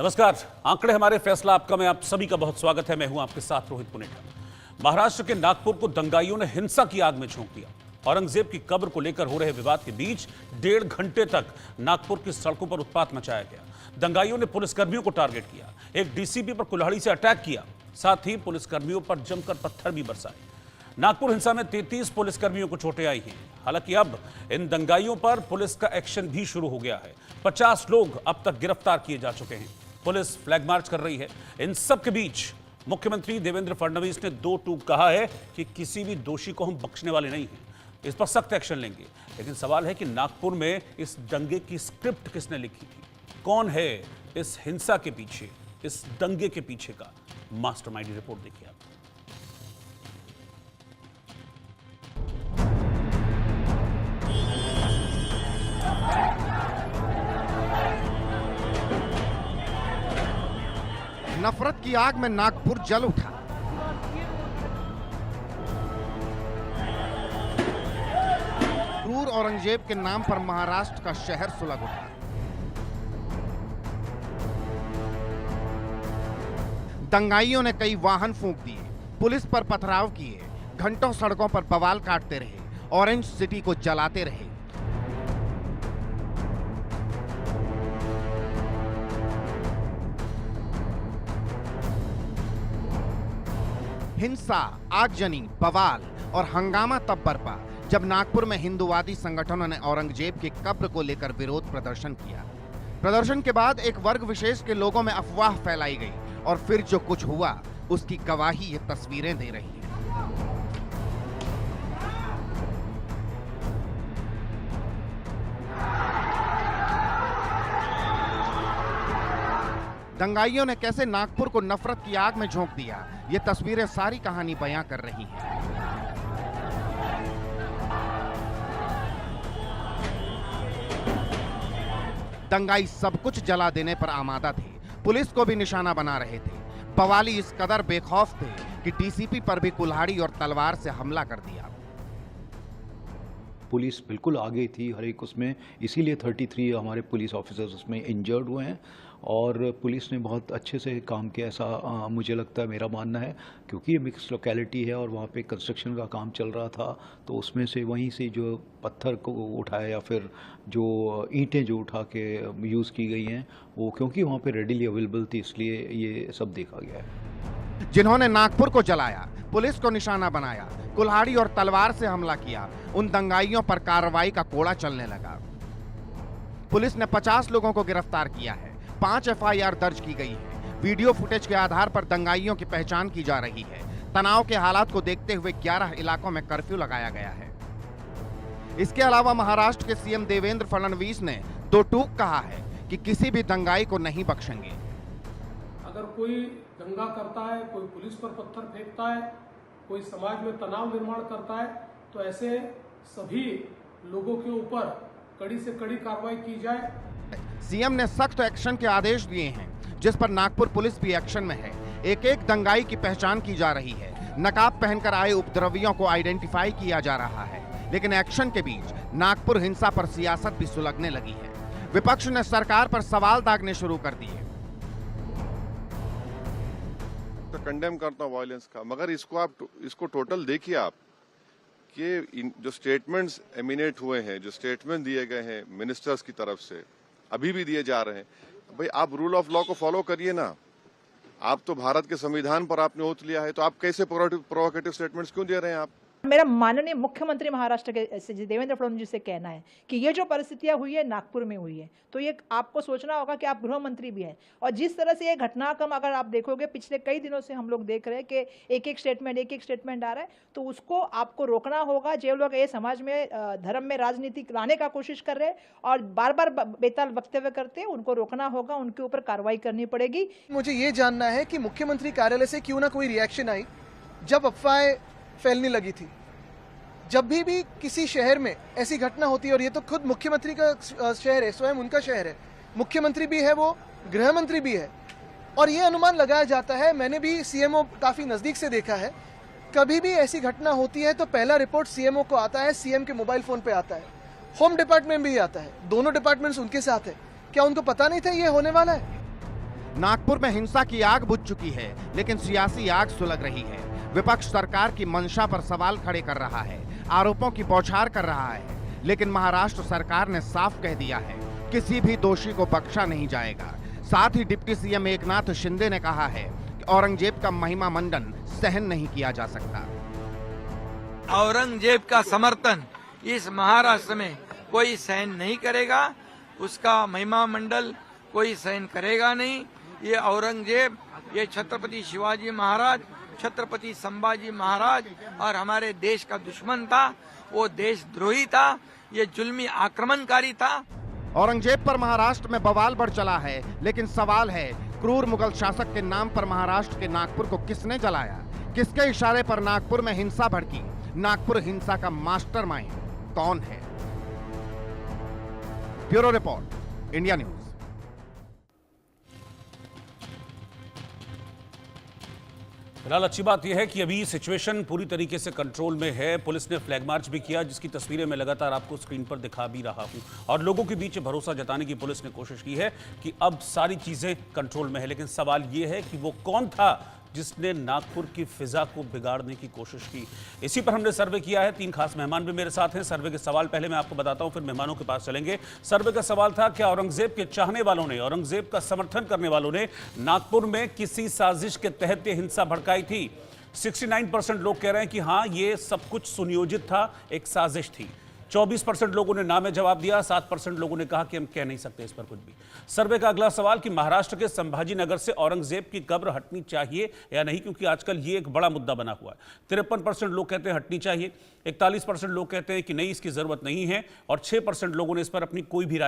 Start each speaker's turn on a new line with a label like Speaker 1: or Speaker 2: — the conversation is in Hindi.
Speaker 1: नमस्कार, आंकड़े हमारे फैसला आपका में आप सभी का बहुत स्वागत है। मैं हूं आपके साथ रोहित पुनेठा। महाराष्ट्र के नागपुर को दंगाइयों ने हिंसा की आग में झोंक दिया। औरंगजेब की कब्र को लेकर हो रहे विवाद के बीच 1.5 घंटे तक नागपुर की सड़कों पर उत्पात मचाया गया। दंगाइयों ने पुलिसकर्मियों को टारगेट किया, एक डीसीपी पर कुल्हाड़ी से अटैक किया, साथ ही पुलिसकर्मियों पर जमकर पत्थर भी बरसाए। नागपुर हिंसा में 33 पुलिसकर्मियों को चोटें आई हैं। हालांकि अब इन दंगाइयों पर पुलिस का एक्शन भी शुरू हो गया है। 50 लोग अब तक गिरफ्तार किए जा चुके हैं। पुलिस फ्लैग मार्च कर रही है। इन सब के बीच मुख्यमंत्री देवेंद्र फडणवीस ने 2 टूक कहा है कि किसी भी दोषी को हम बख्शने वाले नहीं हैं, इस पर सख्त एक्शन लेंगे। लेकिन सवाल है कि नागपुर में इस दंगे की स्क्रिप्ट किसने लिखी थी? कौन है इस हिंसा के पीछे, इस दंगे के पीछे का मास्टरमाइंड? रिपोर्ट देखिए आप।
Speaker 2: नफरत की आग में नागपुर जल उठा। क्रूर औरंगजेब के नाम पर महाराष्ट्र का शहर सुलग उठा। दंगाइयों ने कई वाहन फूंक दिए, पुलिस पर पथराव किए, घंटों सड़कों पर बवाल काटते रहे, ऑरेंज सिटी को जलाते रहे। हिंसा, आगजनी, बवाल और हंगामा तब बरपा जब नागपुर में हिंदूवादी संगठनों ने औरंगजेब की कब्र को लेकर विरोध प्रदर्शन किया। प्रदर्शन के बाद एक वर्ग विशेष के लोगों में अफवाह फैलाई गई और फिर जो कुछ हुआ उसकी गवाही ये तस्वीरें दे रही हैं। दंगाइयों ने कैसे नागपुर को नफरत की आग में झोंक दिया, ये तस्वीरें सारी कहानी बयां कर रही हैं। दंगाई सब कुछ जला देने पर आमादा थे, पुलिस को भी निशाना बना रहे थे। बवाली इस कदर बेखौफ थे कि डीसीपी पर भी कुल्हाड़ी और तलवार से हमला कर दिया।
Speaker 3: पुलिस बिल्कुल आगे थी हर एक उसमें, इसीलिए 33 हमारे पुलिस ऑफिसर्स उसमें इंजर्ड हुए हैं और पुलिस ने बहुत अच्छे से काम किया, ऐसा मुझे लगता है, मेरा मानना है, क्योंकि ये मिक्स लोकेलिटी है और वहाँ पे कंस्ट्रक्शन का काम चल रहा था। तो उसमें से वहीं से जो पत्थर को उठाया या फिर जो ईंटें जो उठा के यूज़ की गई हैं वो क्योंकि वहाँ पे रेडिली अवेलेबल थी, इसलिए ये सब देखा गया है।
Speaker 2: जिन्होंने नागपुर को जलाया, पुलिस को निशाना बनाया, कुल्हाड़ी और तलवार से हमला किया, उन दंगाइयों पर कार्रवाई का कोड़ा चलने लगा। पुलिस ने 50 लोगों को गिरफ्तार किया है, 5 एफआईआर दर्ज की गई है। वीडियो फुटेज के आधार पर दंगाइयों की पहचान की जा रही है। तनाव के हालात को देखते हुए 11 इलाकों में कर्फ्यू लगाया गया है। इसके अलावा महाराष्ट्र के सीएम देवेंद्र फडणवीस ने 2 टूक कहा है कि किसी भी दंगाई को नहीं बख्शेंगे।
Speaker 4: अगर कोई दंगा करता है, कोई पुलिस पर पत्थर फेंकता है, कोई समाज में तनाव निर्माण करता है, तो ऐसे सभी लोगों के ऊपर कड़ी से कड़ी कार्रवाई की जाए।
Speaker 2: सीएम ने सख्त एक्शन के आदेश दिए हैं, जिस पर नागपुर पुलिस भी एक्शन में है। एक दंगाई की पहचान की जा रही है, नकाब पहनकर आए उपद्रवियों को आइडेंटिफाई किया जा रहा है। लेकिन एक्शन के बीच नागपुर हिंसा पर सियासत भी सुलगने लगी है। विपक्ष ने सरकार पर सवाल दागने शुरू कर दिए।
Speaker 5: तो कंडेम करता हूं वायलेंस का, मगर इसको टोटल देखिए आप कि जो स्टेटमेंट्स एमिनेट हुए हैं, जो स्टेटमेंट दिए गए हैं मिनिस्टर्स की तरफ से, अभी भी दिए जा रहे हैं, भाई आप रूल ऑफ लॉ को फॉलो करिए ना। आप तो भारत के संविधान पर आपने ओथ लिया है, तो आप कैसे प्रोवोकेटिव स्टेटमेंट्स क्यों दे रहे हैं आप?
Speaker 6: मेरा माननीय मुख्यमंत्री महाराष्ट्र के देवेंद्र फडणवीस जी से कहना है कि ये जो परिस्थितियां हुई है नागपुर में हुई है, तो ये आपको सोचना होगा कि आप गृह मंत्री भी हैं। और जिस तरह से ये घटनाक्रम अगर आप देखोगे, पिछले कई दिनों से हम लोग देख रहे हैं कि एक एक स्टेटमेंट आ रहा है, तो उसको आपको रोकना होगा। जो लोग ये समाज में धर्म में राजनीति लाने का कोशिश कर रहे हैं और बार बार बेताल वक्तव्य करते हैं, उनको रोकना होगा, उनके ऊपर कार्रवाई करनी पड़ेगी।
Speaker 7: मुझे ये जानना है कि मुख्यमंत्री कार्यालय से क्यों ना कोई रिएक्शन आई जब अफवाहें फैलने लगी थी। जब भी किसी शहर में ऐसी घटना होती है, और ये तो खुद मुख्यमंत्री का शहर है, स्वयं उनका शहर है, मुख्यमंत्री भी है, वो गृह मंत्री भी है, और ये अनुमान लगाया जाता है, मैंने भी सीएमओ काफी नजदीक से देखा है, कभी भी ऐसी घटना होती है तो पहला रिपोर्ट सीएमओ को आता है, सीएम के मोबाइल फोन पे आता है, होम डिपार्टमेंट भी आता है, दोनों डिपार्टमेंट्स उनके साथ है। क्या उनको पता नहीं था ये होने वाला है?
Speaker 2: नागपुर में हिंसा की आग बुझ चुकी है, लेकिन सियासी आग सुलग रही है। विपक्ष सरकार की मंशा पर सवाल खड़े कर रहा है, आरोपों की बौछार कर रहा है, लेकिन महाराष्ट्र सरकार ने साफ कह दिया है, किसी भी दोषी को बख्शा नहीं जाएगा। साथ ही डिप्टी सीएम एकनाथ शिंदे ने कहा है कि औरंगजेब का महिमा मंडन सहन नहीं किया जा सकता।
Speaker 8: औरंगजेब का समर्थन इस महाराष्ट्र में कोई सहन नहीं करेगा, उसका महिमा मंडल कोई सहन करेगा नहीं। ये औरंगजेब, ये छत्रपति शिवाजी महाराज, छत्रपति संभाजी महाराज और हमारे देश का दुश्मन था, वो देशद्रोही था, ये जुल्मी आक्रमणकारी था।
Speaker 2: औरंगजेब पर महाराष्ट्र में बवाल बढ़ चला है, लेकिन सवाल है, क्रूर मुगल शासक के नाम पर महाराष्ट्र के नागपुर को किसने जलाया? किसके इशारे पर नागपुर में हिंसा भड़की? नागपुर हिंसा का मास्टरमाइंड कौन है? Bureau report, India news.
Speaker 1: फिलहाल अच्छी बात यह है कि अभी सिचुएशन पूरी तरीके से कंट्रोल में है। पुलिस ने फ्लैग मार्च भी किया, जिसकी तस्वीरें मैं लगातार आपको स्क्रीन पर दिखा भी रहा हूं, और लोगों के बीच भरोसा जताने की पुलिस ने कोशिश की है कि अब सारी चीजें कंट्रोल में है। लेकिन सवाल यह है कि वो कौन था जिसने नागपुर की फिजा को बिगाड़ने की कोशिश की। इसी पर हमने सर्वे किया है। 3 खास मेहमान भी मेरे साथ हैं। सर्वे के सवाल पहले मैं आपको बताता हूं, फिर मेहमानों के पास चलेंगे। सर्वे का सवाल था, क्या औरंगजेब के चाहने वालों ने, औरंगजेब का समर्थन करने वालों ने नागपुर में किसी साजिश के तहत ये हिंसा भड़काई थी? 69% लोग कह रहे हैं कि हाँ, ये सब कुछ सुनियोजित था, एक साजिश थी। 24% लोगों ने ना में जवाब दिया। 7% लोगों ने कहा कि हम कह नहीं सकते इस पर कुछ भी। सर्वे का अगला सवाल कि महाराष्ट्र के संभाजी नगर से औरंगजेब की कब्र हटनी चाहिए या नहीं, क्योंकि आजकल ये एक बड़ा मुद्दा बना हुआ है। 53% लोग कहते हैं हटनी चाहिए, 41% लोग कहते हैं कि नहीं, इसकी जरूरत नहीं है, और 6% लोगों ने इस पर अपनी कोई भी राय